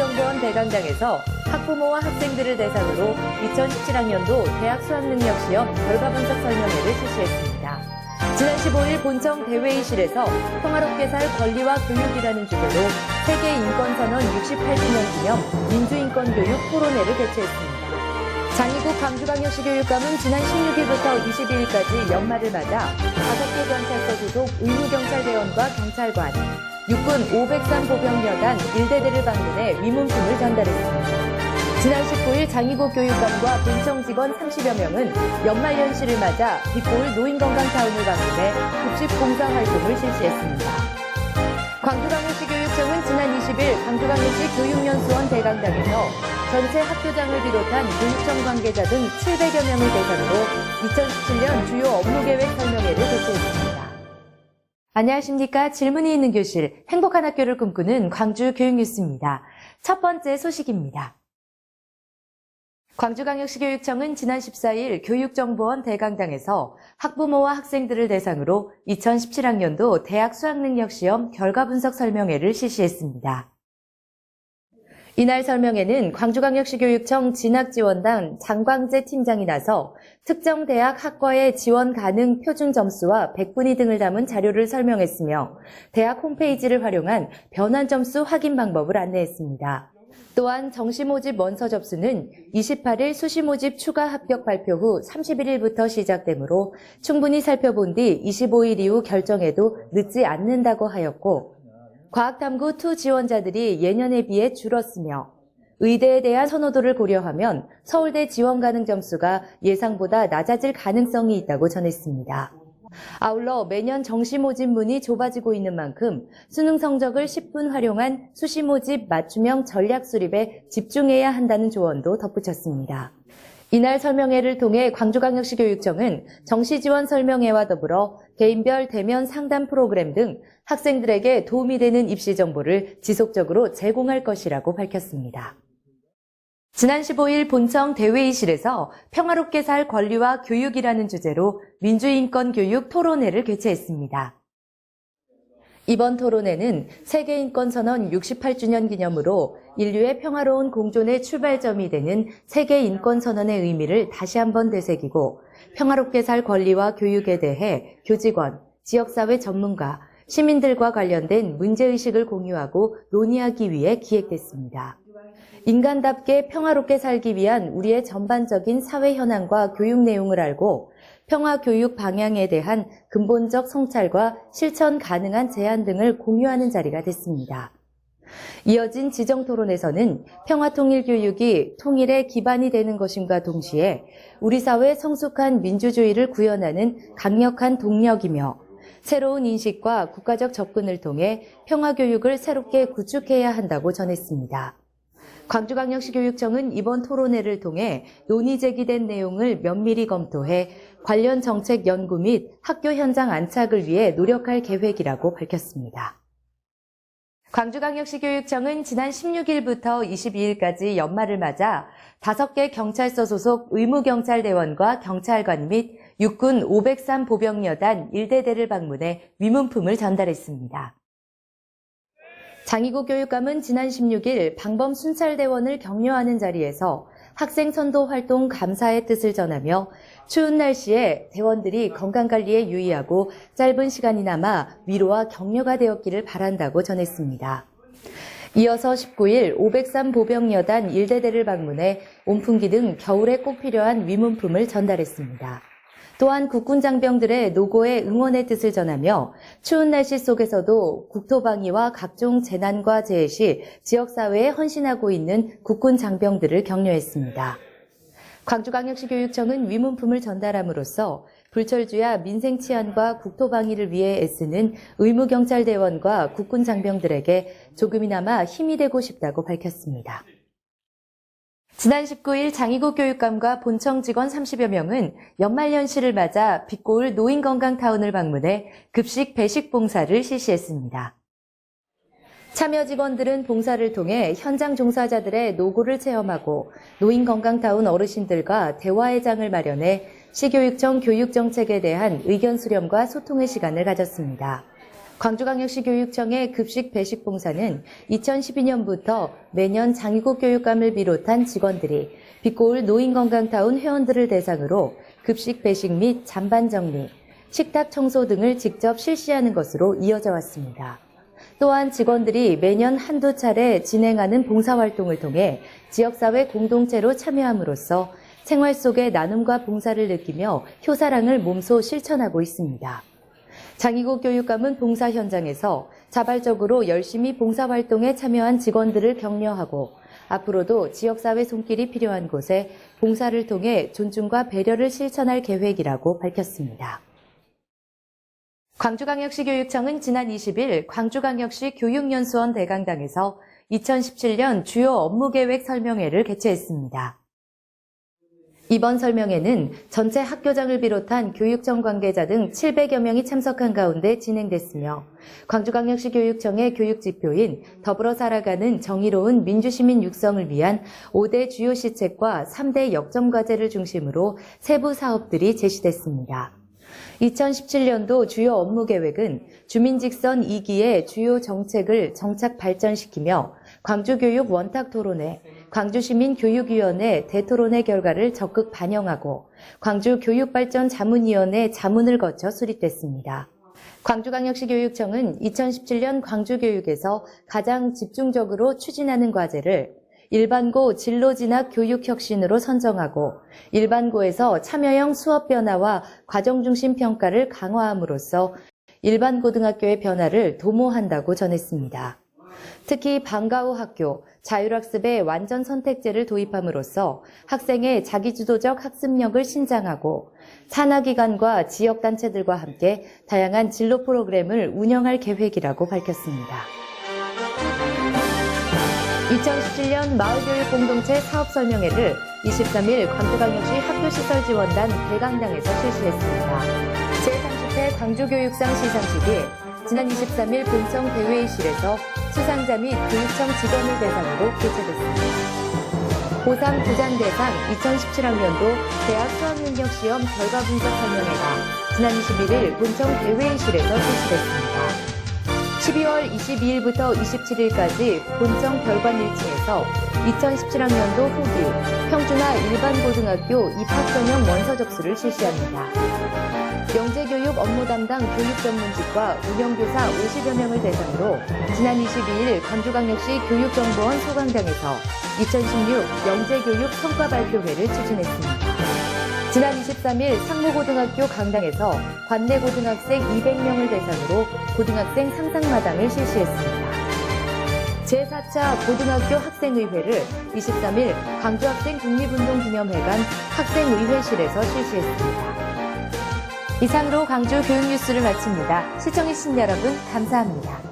교육정보원 대강당에서 학부모와 학생들을 대상으로 2017학년도 대학 수학능력시험 결과분석 설명회를 실시했습니다. 지난 15일 본청 대회의실에서 평화롭게 살 권리와 교육이라는 주제로 세계인권선언 68주년 기념 민주인권교육 토론회를 개최했습니다. 장희국 광주광역시 교육감은 지난 16일부터 22일까지 연말을 맞아 5개 경찰서 소속 의무경찰대원과 경찰관, 육군 503 보병여단 1대대를 방문해 위문품을 전달했습니다. 지난 19일 장희국 교육감과 본청 직원 30여 명은 연말연시를 맞아 빛고울 노인건강타운을 방문해 급식 봉사활동을 실시했습니다. 광주광역시 교육청은 지난 20일 광주광역시 교육연수원 대강당에서 전체 학교장을 비롯한 교육청 관계자 등 700여 명을 대상으로 2017년 주요 업무계획 설명회를 개최했습니다. 안녕하십니까. 질문이 있는 교실, 행복한 학교를 꿈꾸는 광주 교육뉴스입니다. 첫 번째 소식입니다. 광주광역시 교육청은 지난 14일 교육정보원 대강당에서 학부모와 학생들을 대상으로 2017학년도 대학 수학능력시험 결과분석 설명회를 실시했습니다. 이날 설명회는 광주광역시 교육청 진학지원단 장광재 팀장이 나서 특정 대학 학과의 지원 가능 표준 점수와 백분위 등을 담은 자료를 설명했으며 대학 홈페이지를 활용한 변환 점수 확인 방법을 안내했습니다. 또한 정시 모집 원서 접수는 28일 수시 모집 추가 합격 발표 후 31일부터 시작되므로 충분히 살펴본 뒤 25일 이후 결정해도 늦지 않는다고 하였고, 과학탐구2 지원자들이 예년에 비해 줄었으며 의대에 대한 선호도를 고려하면 서울대 지원 가능 점수가 예상보다 낮아질 가능성이 있다고 전했습니다. 아울러 매년 정시 모집 문이 좁아지고 있는 만큼 수능 성적을 10분 활용한 수시 모집 맞춤형 전략 수립에 집중해야 한다는 조언도 덧붙였습니다. 이날 설명회를 통해 광주광역시 교육청은 정시 지원 설명회와 더불어 개인별 대면 상담 프로그램 등 학생들에게 도움이 되는 입시 정보를 지속적으로 제공할 것이라고 밝혔습니다. 지난 15일 본청 대회의실에서 평화롭게 살 권리와 교육이라는 주제로 민주인권교육 토론회를 개최했습니다. 이번 토론회는 세계인권선언 68주년 기념으로 인류의 평화로운 공존의 출발점이 되는 세계인권선언의 의미를 다시 한번 되새기고 평화롭게 살 권리와 교육에 대해 교직원, 지역사회 전문가, 시민들과 관련된 문제의식을 공유하고 논의하기 위해 기획됐습니다. 인간답게 평화롭게 살기 위한 우리의 전반적인 사회 현황과 교육 내용을 알고 평화교육 방향에 대한 근본적 성찰과 실천 가능한 제안 등을 공유하는 자리가 됐습니다. 이어진 지정토론에서는 평화통일교육이 통일의 기반이 되는 것임과 동시에 우리 사회 성숙한 민주주의를 구현하는 강력한 동력이며 새로운 인식과 국가적 접근을 통해 평화교육을 새롭게 구축해야 한다고 전했습니다. 광주광역시 교육청은 이번 토론회를 통해 논의 제기된 내용을 면밀히 검토해 관련 정책 연구 및 학교 현장 안착을 위해 노력할 계획이라고 밝혔습니다. 광주광역시 교육청은 지난 16일부터 22일까지 연말을 맞아 5개 경찰서 소속 의무경찰대원과 경찰관 및 육군 503 보병여단 1대대를 방문해 위문품을 전달했습니다. 장희국 교육감은 지난 16일 방범 순찰대원을 격려하는 자리에서 학생 선도 활동 감사의 뜻을 전하며 추운 날씨에 대원들이 건강관리에 유의하고 짧은 시간이나마 위로와 격려가 되었기를 바란다고 전했습니다. 이어서 19일 503 보병여단 1대대를 방문해 온풍기 등 겨울에 꼭 필요한 위문품을 전달했습니다. 또한 국군 장병들의 노고에 응원의 뜻을 전하며 추운 날씨 속에서도 국토방위와 각종 재난과 재해 시 지역사회에 헌신하고 있는 국군 장병들을 격려했습니다. 광주광역시 교육청은 위문품을 전달함으로써 불철주야 민생 치안과 국토방위를 위해 애쓰는 의무경찰대원과 국군 장병들에게 조금이나마 힘이 되고 싶다고 밝혔습니다. 지난 19일 장희국 교육감과 본청 직원 30여 명은 연말연시를 맞아 빛고울 노인건강타운을 방문해 급식 배식 봉사를 실시했습니다. 참여 직원들은 봉사를 통해 현장 종사자들의 노고를 체험하고 노인건강타운 어르신들과 대화의 장을 마련해 시교육청 교육정책에 대한 의견 수렴과 소통의 시간을 가졌습니다. 광주광역시 교육청의 급식 배식 봉사는 2012년부터 매년 장의고 교육감을 비롯한 직원들이 빛고울 노인건강타운 회원들을 대상으로 급식 배식 및 잔반 정리, 식탁 청소 등을 직접 실시하는 것으로 이어져 왔습니다. 또한 직원들이 매년 한두 차례 진행하는 봉사활동을 통해 지역사회 공동체로 참여함으로써 생활 속의 나눔과 봉사를 느끼며 효사랑을 몸소 실천하고 있습니다. 장의고 교육감은 봉사 현장에서 자발적으로 열심히 봉사활동에 참여한 직원들을 격려하고 앞으로도 지역사회 손길이 필요한 곳에 봉사를 통해 존중과 배려를 실천할 계획이라고 밝혔습니다. 광주광역시 교육청은 지난 20일 광주광역시 교육연수원 대강당에서 2017년 주요 업무계획 설명회를 개최했습니다. 이번 설명회는 전체 학교장을 비롯한 교육청 관계자 등 700여 명이 참석한 가운데 진행됐으며 광주광역시 교육청의 교육지표인 더불어 살아가는 정의로운 민주시민 육성을 위한 5대 주요 시책과 3대 역점과제를 중심으로 세부 사업들이 제시됐습니다. 2017년도 주요 업무계획은 주민직선 2기의 주요 정책을 정착 발전시키며 광주교육 원탁토론회, 광주시민교육위원회 대토론회 결과를 적극 반영하고 광주교육발전자문위원회 자문을 거쳐 수립됐습니다. 광주광역시 교육청은 2017년 광주교육에서 가장 집중적으로 추진하는 과제를 일반고 진로진학 교육혁신으로 선정하고 일반고에서 참여형 수업 변화와 과정중심 평가를 강화함으로써 일반고등학교의 변화를 도모한다고 전했습니다. 특히 방과 후 학교, 자율학습의 완전 선택제를 도입함으로써 학생의 자기주도적 학습력을 신장하고 산하기관과 지역단체들과 함께 다양한 진로 프로그램을 운영할 계획이라고 밝혔습니다. 2017년 마을교육공동체 사업설명회를 23일 광주광역시 학교시설지원단 대강당에서 실시했습니다. 제30회 광주교육상 시상식이 지난 23일 본청 대회의실에서 수상자 및 교육청 직원을 대상으로 개최됐습니다. 고3 부장 대상 2017학년도 대학 수학능력시험 결과 분석 설명회가 지난 21일 본청 대회의실에서 실시됐습니다. 12월 22일부터 27일까지 본청 별관 1층에서 2017학년도 후기 평준화 일반고등학교 입학전형 원서 접수를 실시합니다. 영재교육 업무 담당 교육전문직과 운영교사 50여 명을 대상으로 지난 22일 광주광역시 교육정보원 소강당에서 2016 영재교육 성과발표회를 추진했습니다. 지난 23일 상무고등학교 강당에서 관내 고등학생 200명을 대상으로 고등학생 상상마당을 실시했습니다. 제4차 고등학교 학생의회를 23일 광주학생 독립운동기념회관 학생의회실에서 실시했습니다. 이상으로 광주 교육뉴스를 마칩니다. 시청해주신 여러분 감사합니다.